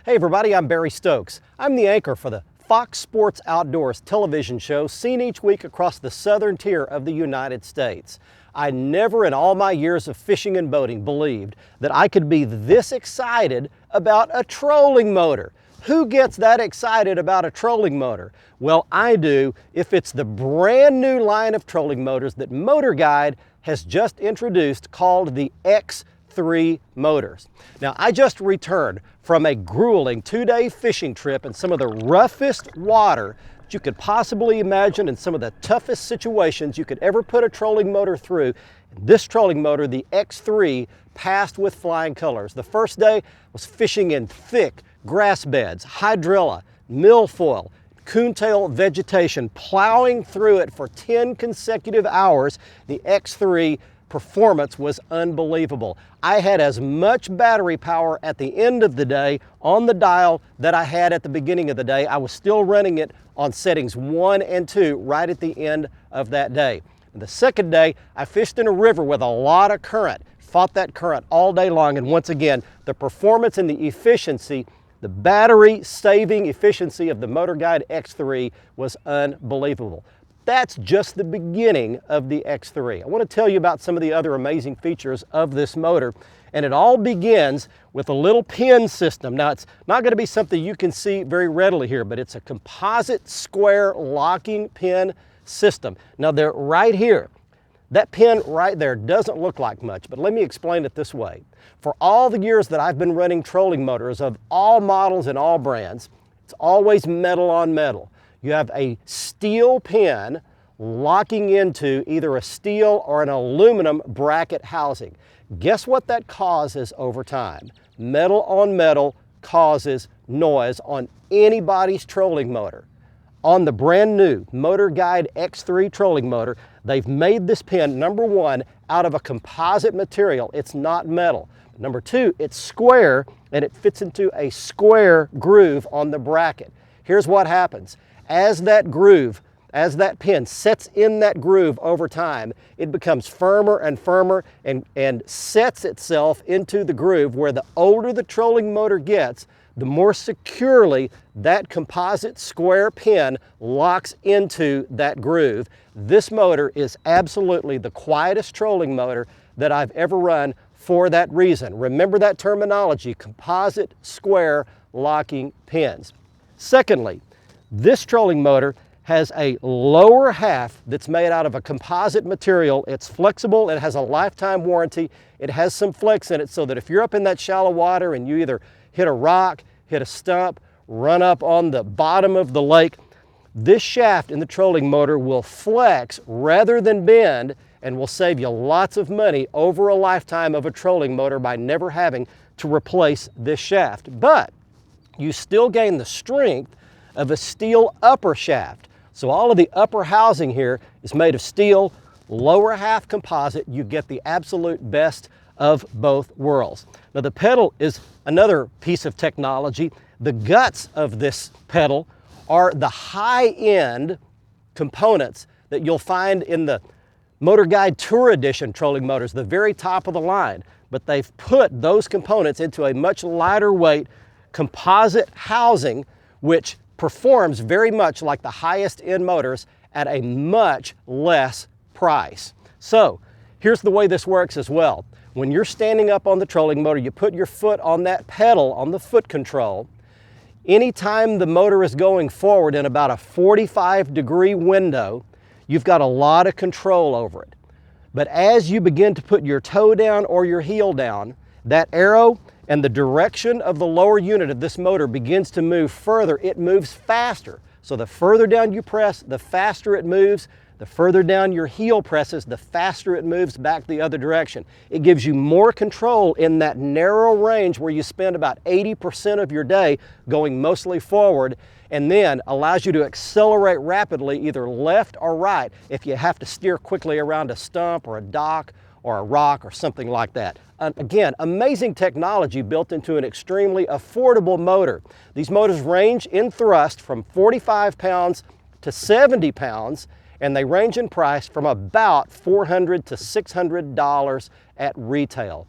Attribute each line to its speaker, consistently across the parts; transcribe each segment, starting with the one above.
Speaker 1: Hey everybody, I'm Barry Stokes. I'm the anchor for the Fox Sports Outdoors television show seen each week across the southern tier of the United States. I never in all my years of fishing and boating believed that I could be this excited about a trolling motor. Who gets that excited about a trolling motor? Well, I do if it's the brand new line of trolling motors that Motorguide has just introduced called the X3 motors. Now, I just returned from a grueling 2-day fishing trip in some of the roughest water that you could possibly imagine and some of the toughest situations you could ever put a trolling motor through. This trolling motor, the X3, passed with flying colors. The first day was fishing in thick grass beds, hydrilla, milfoil, coontail vegetation, plowing through it for 10 consecutive hours. The X3 performance was unbelievable. I had as much battery power at the end of the day on the dial that I had at the beginning of the day. I was still running it on settings 1 and 2 right at the end of that day. And the second day, I fished in a river with a lot of current, fought that current all day long, and once again, the performance and the efficiency, the battery saving efficiency of the Motorguide X3 was unbelievable. That's just the beginning of the X3. I want to tell you about some of the other amazing features of this motor, and it all begins with a little pin system. Now, it's not going to be something you can see very readily here, but it's a composite square locking pin system. Now, they're right here. That pin right there doesn't look like much, but let me explain it this way. For all the years that I've been running trolling motors of all models and all brands, it's always metal on metal. You have a steel pin locking into either a steel or an aluminum bracket housing. Guess what that causes over time? Metal on metal causes noise on anybody's trolling motor. On the brand new Motorguide X3 trolling motor, they've made this pin, number one, out of a composite material. It's not metal. Number two, it's square and it fits into a square groove on the bracket. Here's what happens. As that pin sets in that groove over time, it becomes firmer and firmer and sets itself into the groove where the older the trolling motor gets, the more securely that composite square pin locks into that groove. This motor is absolutely the quietest trolling motor that I've ever run for that reason. Remember that terminology, composite square locking pins. Secondly, this trolling motor has a lower half that's made out of a composite material. It's flexible, it has a lifetime warranty, it has some flex in it so that if you're up in that shallow water and you either hit a rock, hit a stump, run up on the bottom of the lake, this shaft in the trolling motor will flex rather than bend and will save you lots of money over a lifetime of a trolling motor by never having to replace this shaft. But you still gain the strength of a steel upper shaft. So all of the upper housing here is made of steel, lower half composite. You get the absolute best of both worlds. Now the pedal is another piece of technology. The guts of this pedal are the high-end components that you'll find in the Motorguide Tour Edition trolling motors, the very top of the line. But they've put those components into a much lighter weight composite housing, which performs very much like the highest end motors at a much less price. So here's the way this works as well. When you're standing up on the trolling motor, you put your foot on that pedal on the foot control. Anytime the motor is going forward in about a 45-degree window, you've got a lot of control over it. But as you begin to put your toe down or your heel down, that arrow and the direction of the lower unit of this motor begins to move further. It moves faster. So the further down you press, the faster it moves. The further down your heel presses, the faster it moves back the other direction. It gives you more control in that narrow range where you spend about 80% of your day going mostly forward, and then allows you to accelerate rapidly either left or right if you have to steer quickly around a stump or a dock or a rock or something like that. Again, amazing technology built into an extremely affordable motor. These motors range in thrust from 45 pounds to 70 pounds, and they range in price from about $400 to $600 at retail.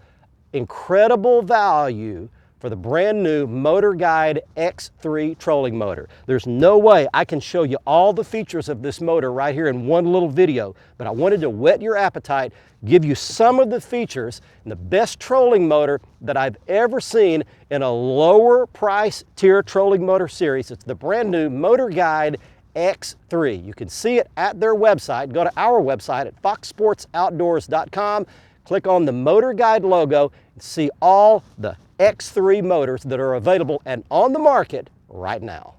Speaker 1: Incredible value for the brand new Motorguide X3 trolling motor. There's no way I can show you all the features of this motor right here in one little video, but I wanted to whet your appetite, give you some of the features and the best trolling motor that I've ever seen in a lower price tier trolling motor series. It's the brand new Motorguide X3. You can see it at their website. Go to our website at foxsportsoutdoors.com, click on the Motorguide logo and see all the X3 motors that are available and on the market right now.